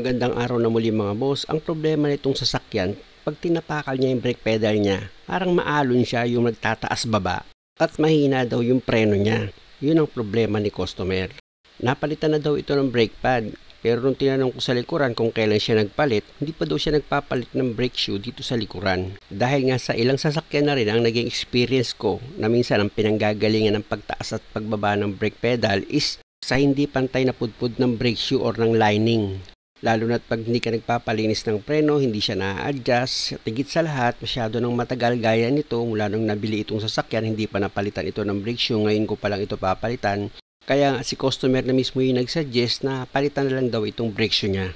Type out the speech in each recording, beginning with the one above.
Magandang araw na muli mga boss. Ang problema nitong sasakyan, pag tinapakal niya yung brake pedal niya, parang maalon siya yung nagtataas baba at mahina daw yung preno niya. Yun ang problema ni customer. Napalitan na daw ito ng brake pad, pero nung tinanong ko sa likuran kung kailan siya nagpalit, hindi pa daw siya nagpapalit ng brake shoe dito sa likuran. Dahil nga sa ilang sasakyan na rin ang naging experience ko na minsan ang pinanggagalingan ng pagtaas at pagbaba ng brake pedal is sa hindi pantay na pudpud ng brake shoe or ng lining. Lalo na't pag hindi ka nagpapalinis ng preno, hindi siya na-adjust. Tigit sa lahat, masyado nang matagal gaya nito mula nung nabili itong sasakyan, hindi pa napalitan ito ng brake shoe. Ngayon ko pa lang ito papalitan. Kaya si customer na mismo yung nagsuggest na palitan na lang daw itong brake shoe niya.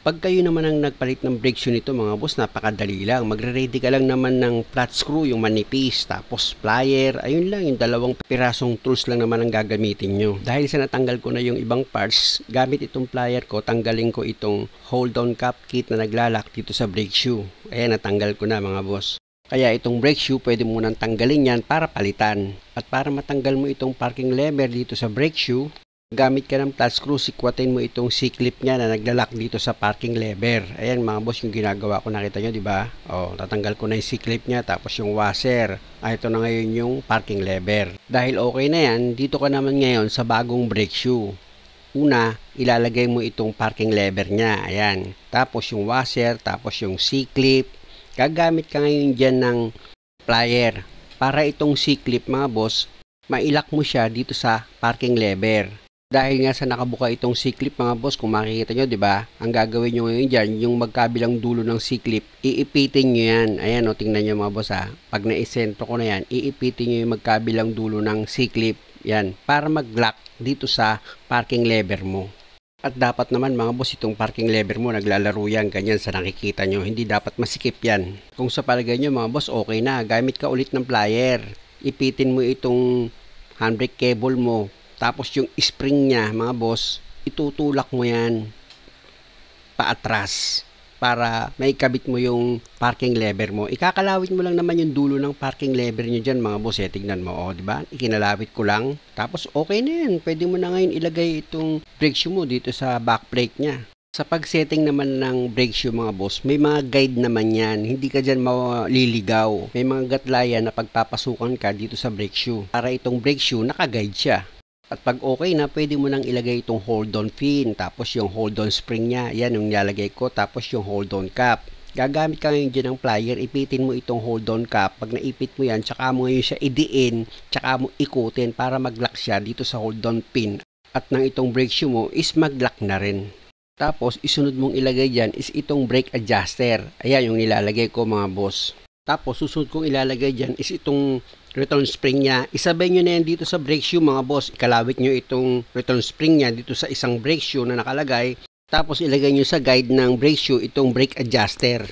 Pag kayo naman ang nagpalit ng brake shoe nito mga boss, napakadali lang. Magre-ready ka lang naman ng flat screw, yung manipis, tapos plier. Ayun lang, yung dalawang pirasong tools lang naman ang gagamitin nyo. Dahil sa natanggal ko na yung ibang parts, gamit itong plier ko, tanggalin ko itong hold-on cap kit na naglalak dito sa brake shoe. Ayan, natanggal ko na mga boss. Kaya itong brake shoe, pwede mo nang tanggalin yan para palitan. At para matanggal mo itong parking lever dito sa brake shoe, gamit ka ng flat screw, sikwatin mo itong C-clip niya na naglalak dito sa parking lever. Ayan mga boss, yung ginagawa ko, nakita nyo, di ba? O, tatanggal ko na yung C-clip niya, tapos yung washer. Ito na ngayon yung parking lever. Dahil okay na yan, dito ka naman ngayon sa bagong brake shoe. Una, ilalagay mo itong parking lever niya. Ayan. Tapos yung washer, tapos yung C-clip. Gagamit ka ngayon dyan ng plier. Para itong C-clip mga boss, mailak mo siya dito sa parking lever. Dahil nga sa nakabuka itong C-clip mga boss, kung makikita nyo, di ba? Ang gagawin nyo ngayon dyan, yung magkabilang dulo ng C-clip, iipitin nyo yan. Ayan o, tingnan nyo mga boss ha. Pag naisentro ko na yan, iipitin nyo yung magkabilang dulo ng C-clip. Yan, para mag-lock dito sa parking lever mo. At dapat naman mga boss, itong parking lever mo, naglalaro yan, ganyan sa nakikita nyo. Hindi dapat masikip yan. Kung sa palagay nyo mga boss, okay na. Gamit ka ulit ng plier. Ipitin mo itong handbrake cable mo. Tapos yung spring niya, mga boss, itutulak mo yan paatras para may kabit mo yung parking lever mo. Ikakalawit mo lang naman yung dulo ng parking lever nyo dyan, mga boss. Tignan mo, di ba? Ikinalawit ko lang. Tapos okay na yan. Pwede mo na ngayon ilagay itong brake shoe mo dito sa back brake niya. Sa pag-setting naman ng brake shoe mga boss, may mga guide naman yan. Hindi ka dyan maliligaw. May mga gatlayan na pagpapasukan ka dito sa brake shoe. Para itong brake shoe, naka-guide siya. At pag okay na, pwede mo nang ilagay itong hold-on pin, tapos yung hold-on spring niya, yan yung nilalagay ko, tapos yung hold-on cap. Gagamit ka ngayon dyan ng plier, ipitin mo itong hold-on cap. Pag naipit mo yan, tsaka mo ngayon siya idiin, tsaka mo ikutin para mag-lock siya dito sa hold-on pin. At nang itong brake shoe mo is mag-lock na rin. Tapos, isunod mong ilagay dyan is itong brake adjuster. Ayan yung nilalagay ko mga boss. Tapos, susunod kong ilalagay dyan is itong return spring niya. Isabay nyo na yan dito sa brake shoe mga boss. Ikalawit nyo itong return spring niya dito sa isang brake shoe na nakalagay. Tapos ilagay nyo sa guide ng brake shoe itong brake adjuster.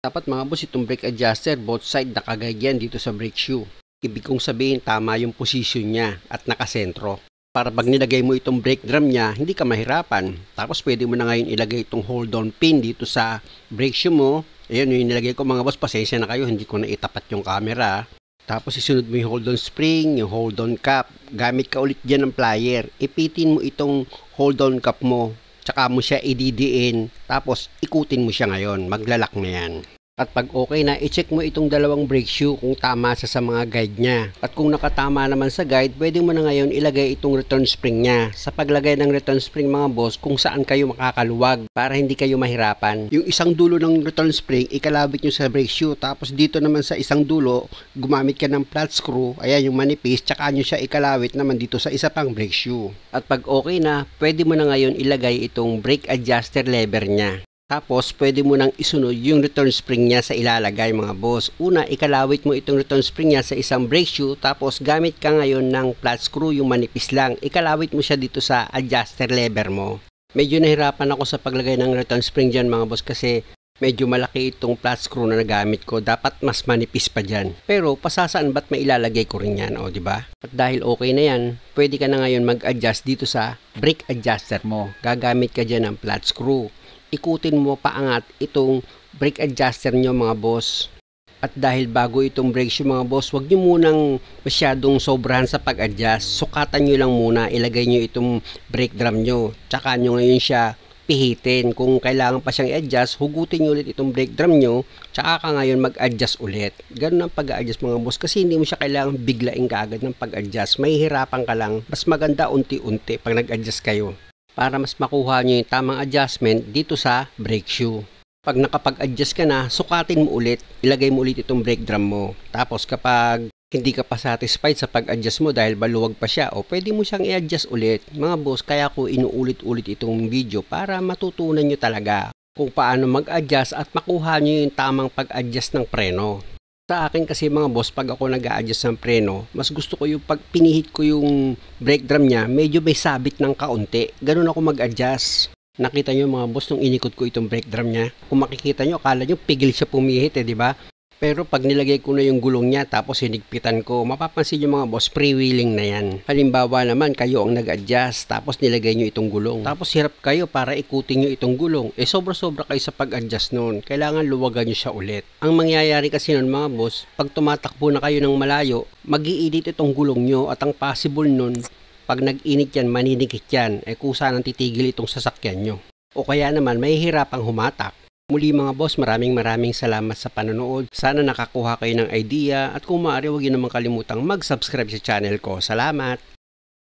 Dapat mga boss, itong brake adjuster both side nakagay yan dito sa brake shoe. Ibig kong sabihin tama yung position niya at nakasentro. Para pag nilagay mo itong brake drum niya, hindi ka mahirapan. Tapos pwede mo na ngayon ilagay itong hold-on pin dito sa brake shoe mo. Ayan yung nilagay ko mga boss, pasensya na kayo, hindi ko na itapat yung camera. Tapos isunod mo yung hold-on spring, yung hold-on cap. Gamit ka ulit dyan ng plier. Ipitin mo itong hold-on cap mo. Tsaka mo siya ididiin. Tapos ikutin mo siya ngayon. Maglalak na yan. At pag okay na, i-check mo itong dalawang brake shoe kung tama sa mga guide niya. At kung nakatama naman sa guide, pwede mo na ngayon ilagay itong return spring niya. Sa paglagay ng return spring mga boss, kung saan kayo makakaluwag para hindi kayo mahirapan. Yung isang dulo ng return spring, ikalabit nyo sa brake shoe. Tapos dito naman sa isang dulo, gumamit ka ng flat screw. Ayan yung manipis, tsaka nyo siya ikalawit naman dito sa isa pang brake shoe. At pag okay na, pwede mo na ngayon ilagay itong brake adjuster lever niya. Tapos, pwede mo nang isunod yung return spring niya sa ilalagay mga boss. Una, ikalawit mo itong return spring niya sa isang brake shoe. Tapos, gamit ka ngayon ng flat screw, yung manipis lang. Ikalawit mo siya dito sa adjuster lever mo. Medyo nahirapan ako sa paglagay ng return spring dyan mga boss kasi medyo malaki itong flat screw na nagamit ko. Dapat mas manipis pa dyan. Pero, pasasaan ba't mailalagay ko rin yan? O, diba? At dahil okay na yan, pwede ka na ngayon mag-adjust dito sa brake adjuster mo. Gagamit ka dyan ng flat screw. Ikutin mo paangat itong brake adjuster nyo mga boss. At dahil bago itong brake shoe mga boss, huwag nyo munang masyadong sobrahan sa pag-adjust. Sukatan nyo lang muna, ilagay nyo itong brake drum nyo. Tsaka nyo ngayon siya pihitin. Kung kailangan pa siyang i-adjust, hugutin nyo ulit itong brake drum nyo, tsaka ka ngayon mag-adjust ulit. Ganun ang pag-adjust mga boss, kasi hindi mo siya kailangan biglaing kaagad ng pag-adjust. May hirapan ka lang. Mas maganda unti-unti pag nag-adjust kayo, para mas makuha nyo yung tamang adjustment dito sa brake shoe. Pag nakapag-adjust ka na, sukatin mo ulit, ilagay mo ulit itong brake drum mo. Tapos kapag hindi ka pa satisfied sa pag-adjust mo dahil baluwag pa siya, o pwede mo siyang i-adjust ulit. Mga boss, kaya ko inuulit-ulit itong video para matutunan nyo talaga kung paano mag-adjust at makuha nyo yung tamang pag-adjust ng preno. Sa akin kasi mga boss, pag ako nag-a-adjust ng preno, mas gusto ko yung pag pinihit ko yung brake drum niya, medyo may sabit ng kaunti. Ganun ako mag-adjust. Nakita nyo mga boss nung inikot ko itong brake drum niya. Kung makikita nyo, akala nyo pigil siya pumihit di ba? Pero pag nilagay ko na yung gulong niya tapos hinigpitan ko, mapapansin nyo mga boss, freewheeling na yan. Halimbawa naman, kayo ang nag-adjust tapos nilagay nyo itong gulong. Tapos hirap kayo para ikutin nyo itong gulong. Sobra-sobra kayo sa pag-adjust nun. Kailangan luwagan nyo siya ulit. Ang mangyayari kasi nun mga boss, pag tumatakbo na kayo ng malayo, mag-i-edit itong gulong nyo at ang possible nun, pag nag-init yan, maninikit yan, kusa nang titigil itong sasakyan nyo. O kaya naman, may hirapang humatak. Muli mga boss, maraming salamat sa panonood. Sana nakakuha kayo ng idea at kung maaari, huwag niyo naman kalimutang mag-subscribe sa channel ko. Salamat!